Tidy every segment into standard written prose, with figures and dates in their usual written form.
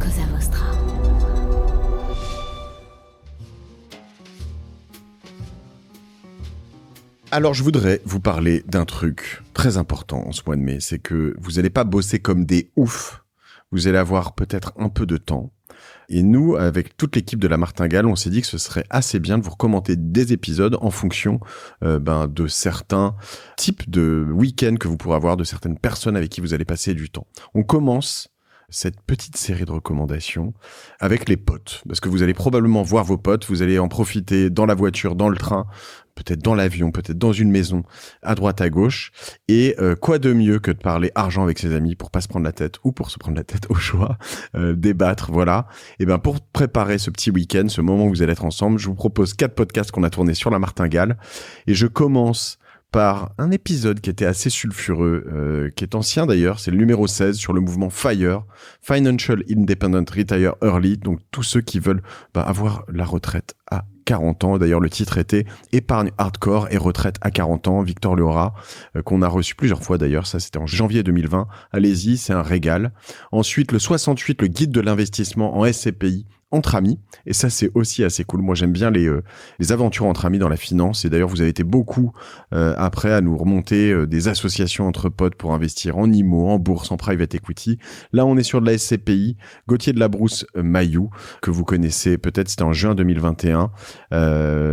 Cosa Vostra. Alors je voudrais vous parler d'un truc très important en ce mois de mai, c'est que vous n'allez pas bosser comme des oufs, vous allez avoir peut-être un peu de temps. Et nous, avec toute l'équipe de La Martingale, on s'est dit que ce serait assez bien de vous recommander des épisodes en fonction de certains types de week-ends que vous pourrez avoir, de certaines personnes avec qui vous allez passer du temps. On commence cette petite série de recommandations avec les potes, parce que vous allez probablement voir vos potes, vous allez en profiter dans la voiture, dans le train, peut-être dans l'avion, peut-être dans une maison, à droite, à gauche. Et quoi de mieux que de parler argent avec ses amis pour pas se prendre la tête ou pour se prendre la tête au choix, débattre, voilà. Et ben pour préparer ce petit week-end, ce moment où vous allez être ensemble, je vous propose 4 podcasts qu'on a tournés sur La Martingale. Et je commence par un épisode qui était assez sulfureux, qui est ancien d'ailleurs, c'est le numéro 16 sur le mouvement FIRE, Financial Independent Retire Early, donc tous ceux qui veulent avoir la retraite à 40 ans. D'ailleurs, le titre était Épargne hardcore et retraite à 40 ans, Victor Leora, qu'on a reçu plusieurs fois d'ailleurs, ça c'était en janvier 2020. Allez-y, c'est un régal. Ensuite, le 68, le guide de l'investissement en SCPI, entre amis, et ça c'est aussi assez cool. Moi j'aime bien les aventures entre amis dans la finance, et d'ailleurs vous avez été beaucoup après à nous remonter des associations entre potes pour investir en IMO, en bourse, en private equity. Là on est sur de la SCPI, Gauthier de la Brousse Mailloux, que vous connaissez peut-être, c'était en juin 2021,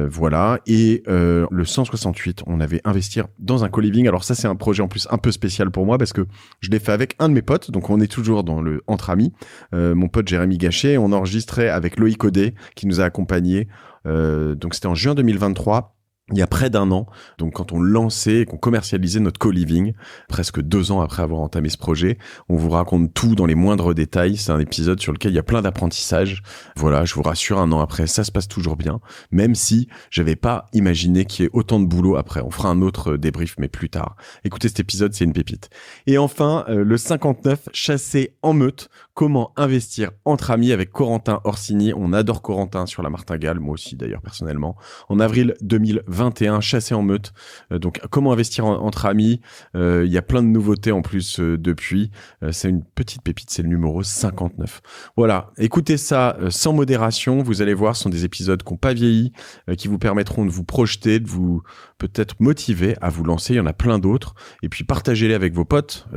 voilà, et le 168, on avait investir dans un co-living. Alors ça c'est un projet en plus un peu spécial pour moi, parce que je l'ai fait avec un de mes potes, donc on est toujours dans le entre amis, mon pote Jérémy Gachet, on enregistrait avec Loïc Audet qui nous a accompagnés. Donc c'était en juin 2023. Il y a près d'un an, donc quand on lançait et qu'on commercialisait notre co-living, presque 2 ans après avoir entamé ce projet, on vous raconte tout dans les moindres détails. C'est un épisode sur lequel il y a plein d'apprentissages. Voilà, je vous rassure, 1 an après, ça se passe toujours bien, même si j'avais pas imaginé qu'il y ait autant de boulot après. On fera un autre débrief, mais plus tard. Écoutez cet épisode, c'est une pépite. Et enfin, le 59, Chasser en meute, comment investir entre amis, avec Corentin Orsini. On adore Corentin sur La Martingale, moi aussi d'ailleurs personnellement. En avril 2021, Chasser en meute. Donc comment investir entre amis. Il y a plein de nouveautés en plus depuis. C'est une petite pépite, c'est le numéro 59. Voilà, écoutez ça sans modération. Vous allez voir, ce sont des épisodes qui n'ont pas vieilli, qui vous permettront de vous projeter, de vous peut-être motiver à vous lancer. Il y en a plein d'autres. Et puis partagez-les avec vos potes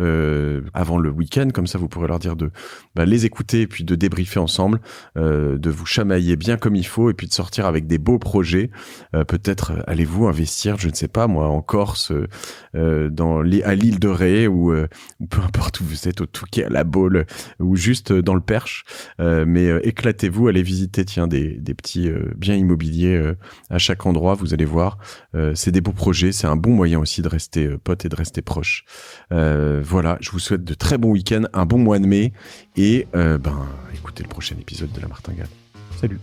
avant le week-end, comme ça vous pourrez leur dire de les écouter et puis de débriefer ensemble, de vous chamailler bien comme il faut et puis de sortir avec des beaux projets. Peut-être allez-vous investir, je ne sais pas moi, en Corse, à l'île de Ré ou peu importe où vous êtes, au Touquet, à la Baule ou juste dans le Perche. Mais éclatez-vous, allez visiter des petits biens immobiliers à chaque endroit, vous allez voir. C'est des beaux projets, c'est un bon moyen aussi de rester pote et de rester proche. Voilà, je vous souhaite de très bons week-ends, un bon mois de mai et écoutez le prochain épisode de La Martingale. Salut.